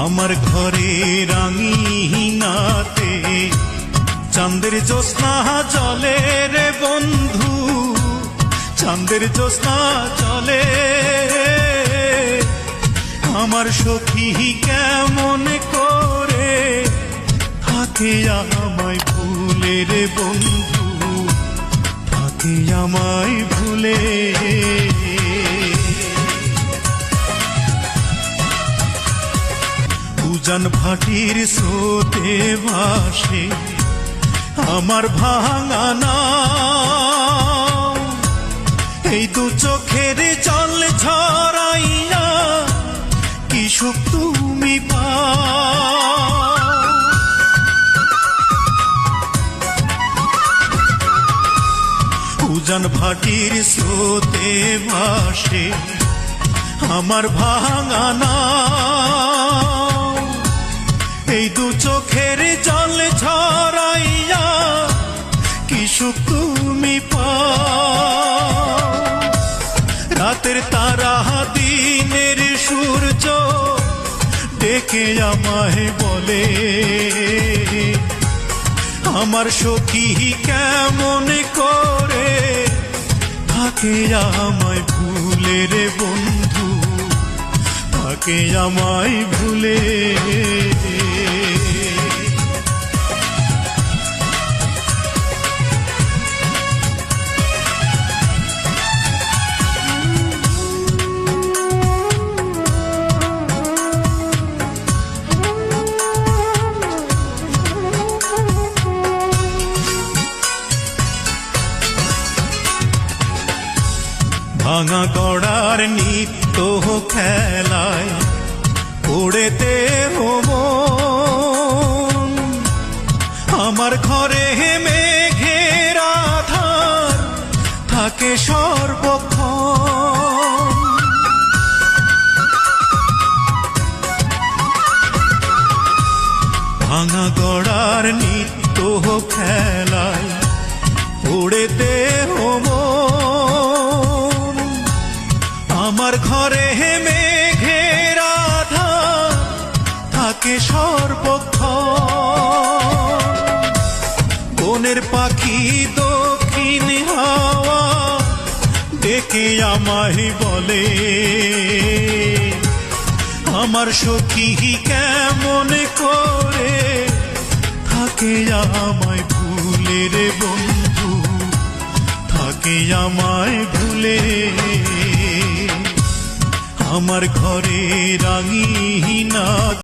আমার ঘরে রাঙিনাতে চাঁদের জ্যোৎস্না চলে রে বন্ধু, চাঁদের জ্যোৎস্না চলে। আমার সখী কেমন করে থাকে আমায় ভুলে রে বন্ধু, থাকে আমায় ভুলে। উজান ভাটির স্রোতে ভাসে আমার ভাঙা নাও, এই দু চোখের জল ঝরাইয়া কি সুখ তুমি পাও। উজান ভাটির স্রোতে ভাসে আমার ভাঙা নাও, এই দু চোখের জল ঝরাইয়া কি সুখ তুমি পাও। রাতের তারা দিনের সূর্য ডেকে আমায় বলে, আমার সখী কেমন করে থাকে আমায় ভুলে রে বন্ধু, থাকে আমায় ভুলে। ভাঙা গড়ার নিত্য খেলায় পড়েতে মন, আমার ঘরে মেঘের আধার থাকে সর্বক্ষণ। ভাঙা গড়ার নিত্য খেলায় পড়েতে মন, আমার ঘরে মেঘের আধার থাকে সর্বক্ষণ। বনের পাখি দক্ষিণ হাওয়া ডেকে আমায় বলে, আমার সখী কেমন করে থাকে আমায় ভুলে রে বন্ধু, থাকে আমায় ভুলে। আমার ঘরে রাঙিনা